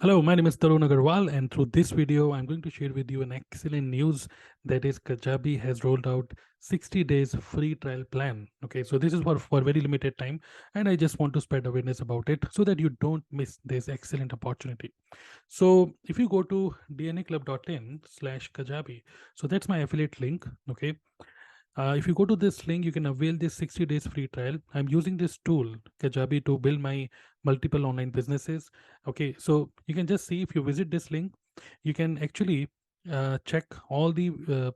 Hello, my name is Tarun Agarwal, and through this video, I'm going to share with you an excellent news that is Kajabi has rolled out 60 days free trial plan. Okay, so this is for very limited time, and I just want to spread awareness about it so that you don't miss this excellent opportunity. So if you go to dnaclub.in/Kajabi, so that's my affiliate link. Okay, if you go to this link, you can avail this 60 days free trial. I'm using this tool, Kajabi, to build my multiple online businesses. Okay, so you can just see if you visit this link, you can actually check all the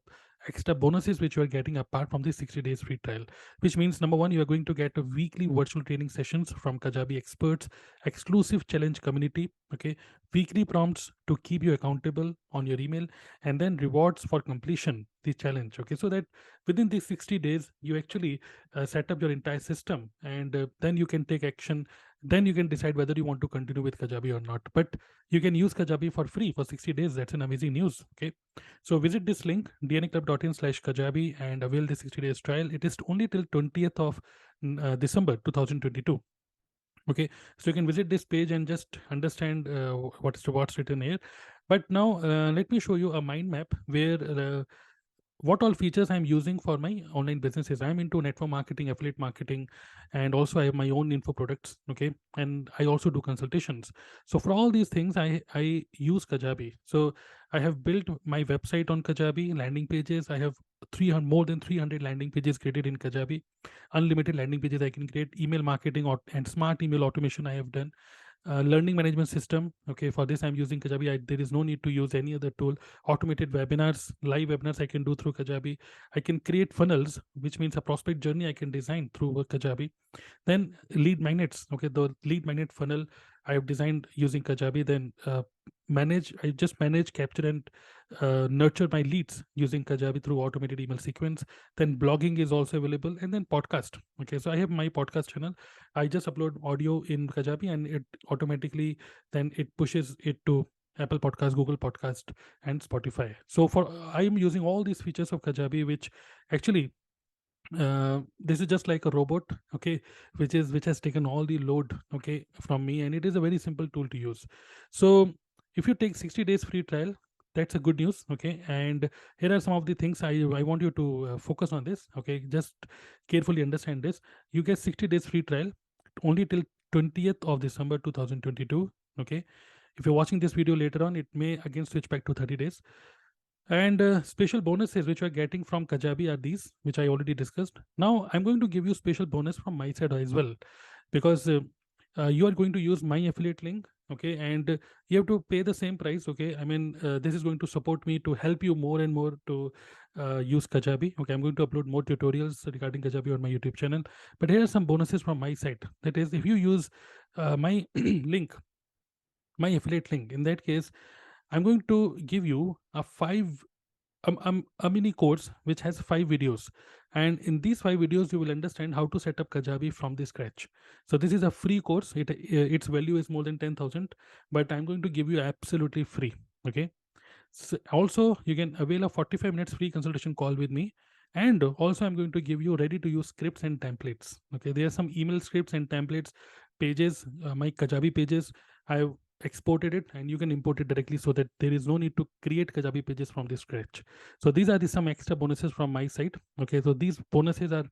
extra bonuses which you are getting apart from the 60 days free trial, which means number one, you are going to get a weekly virtual training sessions from Kajabi experts, exclusive challenge community, okay, weekly prompts to keep you accountable on your email, and then rewards for completion the challenge. Okay, so that within these 60 days you actually set up your entire system, and then you can take action. Then you can decide whether you want to continue with Kajabi or not, but you can use Kajabi for free for 60 days. That's an amazing news. Okay, so visit this link, dnaclub.in/Kajabi, and avail the 60 days trial. It is only till 20th of December 2022. Okay, so you can visit this page and just understand what's written here. But now let me show you a mind map where what all features I'm using for my online businesses. I'm into network marketing, affiliate marketing, and also I have my own info products. Okay, and I also do consultations. So for all these things, I use Kajabi. So I have built my website on Kajabi, landing pages. I have 300 more than 300 landing pages created in Kajabi. Unlimited landing pages I can create. Email marketing and smart email automation I have done. Learning management system. Okay, for this I'm using Kajabi. There is no need to use any other tool. Automated webinars, live webinars I can do through Kajabi. I can create funnels, which means a prospect journey I can design through Kajabi. Then lead magnets. Okay, the lead magnet funnel I have designed using Kajabi. Then I just manage, capture, and nurture my leads using Kajabi through automated email sequence. Then blogging is also available, and then podcast. Okay, so I have my podcast channel. I just upload audio in Kajabi, and it automatically then it pushes it to Apple Podcast, Google Podcast, and Spotify. So for I am using all these features of Kajabi, which actually this is just like a robot, okay, which has taken all the load, okay, from me, and it is a very simple tool to use. So if you take 60 days free trial, that's a good news. Okay, and here are some of the things I want you to focus on this. Okay, just carefully understand this. You get 60 days free trial only till 20th of December 2022. Okay, if you're watching this video later on, it may again switch back to 30 days. And special bonuses which you are getting from Kajabi are these, which I already discussed. Now I'm going to give you special bonus from my side as well, because you are going to use my affiliate link. Okay, and you have to pay the same price. Okay, I mean, this is going to support me to help you more and more to use Kajabi. Okay, I'm going to upload more tutorials regarding Kajabi on my YouTube channel. But here are some bonuses from my side. That is, if you use my link, my affiliate link, in that case, I'm going to give you a mini course which has 5 videos, and in these 5 videos you will understand how to set up Kajabi from the scratch. So this is a free course. Its value is more than 10,000, but I'm going to give you absolutely free. Okay, so also you can avail a 45 minutes free consultation call with me, and also I'm going to give you ready to use scripts and templates. Okay, there are some email scripts and templates pages, my Kajabi pages. I've exported it, and you can import it directly, so that there is no need to create Kajabi pages from the scratch. So these are some extra bonuses from my side. Okay, so these bonuses are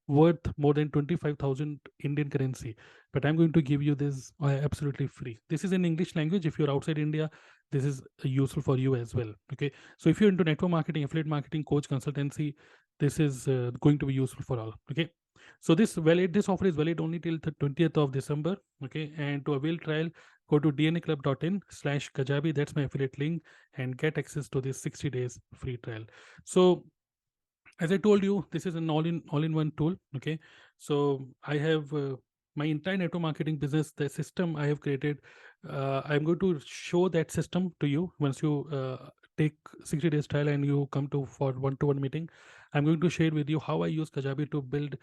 worth more than 25,000 Indian currency, but I'm going to give you this absolutely free. This is in English language. If you're outside India, this is useful for you as well. Okay, so if you're into network marketing, affiliate marketing, coach, consultancy, this is going to be useful for all. Okay, so this offer is valid only till the 20th of December. Okay, and to avail trial, go to dnaclub.in/Kajabi. That's my affiliate link, and get access to this 60 days free trial. So as I told you, this is an all-in-one tool. Okay, so I have my entire network marketing business, the system I have created. I'm going to show that system to you once you take 60 days trial and you come to for one-to-one meeting. I'm going to share with you how I use Kajabi to build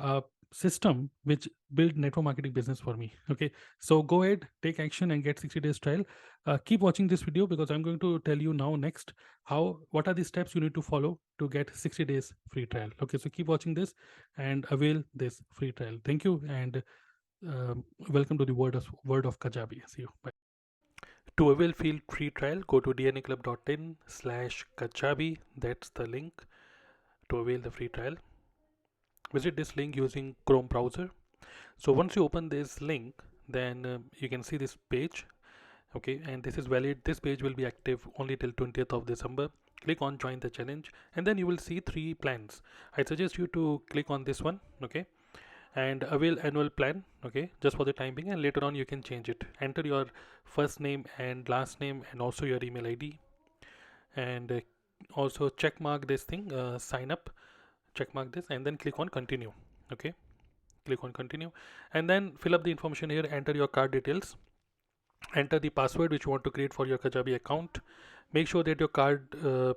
a system which build network marketing business for me. Okay, so go ahead, take action, and get 60 days trial. Keep watching this video, because I'm going to tell you now next what are the steps you need to follow to get 60 days free trial. Okay, so keep watching this and avail this free trial. Thank you, and welcome to the world of Kajabi. See you. Bye. To avail free trial, go to dnaclub.in/Kajabi. That's the link to avail the free trial. Visit this link using Chrome browser. So once you open this link, then you can see this page. Okay, and this is valid. This page will be active only till 20th of December. Click on join the challenge, and then you will see 3 plans. I suggest you to click on this one. Okay, and avail annual plan. Okay, just for the time being, and later on you can change it. Enter your first name and last name and also your email ID, and also check mark this thing, sign up, check mark this, and then click on continue. Okay, click on continue, and then fill up the information here. Enter your card details, enter the password which you want to create for your Kajabi account. Make sure that your card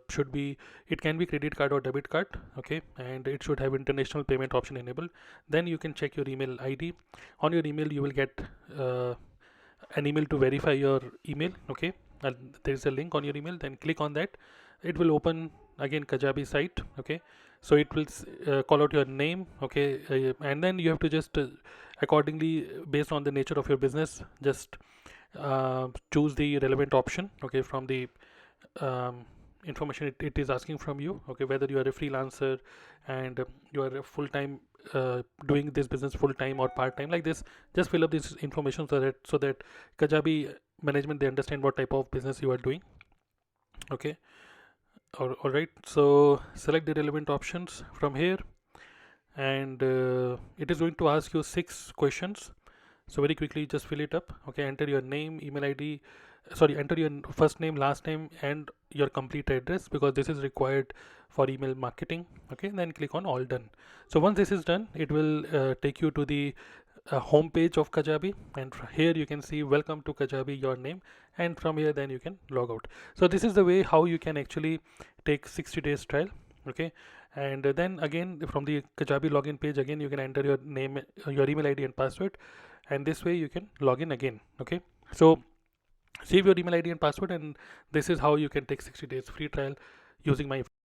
should be, it can be credit card or debit card. Okay, and it should have international payment option enabled. Then you can check your email ID. On your email you will get an email to verify your email. Okay, there is a link on your email, then click on that. It will open again Kajabi site. Okay, so it will call out your name. Okay, and then you have to just accordingly, based on the nature of your business, just choose the relevant option. Okay, from the information it is asking from you. Okay, whether you are a freelancer and you are a full-time doing this business full-time or part-time, like this, just fill up this information so that Kajabi management, they understand what type of business you are doing. Okay, all right, so select the relevant options from here, and it is going to ask you 6 questions. So very quickly just fill it up. Okay, enter your name, email ID, sorry, enter your first name, last name, and your complete address, because this is required for email marketing. Okay, then click on all done. So once this is done, it will take you to the home page of Kajabi, and here you can see welcome to Kajabi, your name, and from here then you can log out. So this is the way how you can actually take 60 days trial. Okay, and then again from the Kajabi login page, again you can enter your name, your email ID and password, and this way you can log in again. Okay, so save your email ID and password, and this is how you can take 60 days free trial using my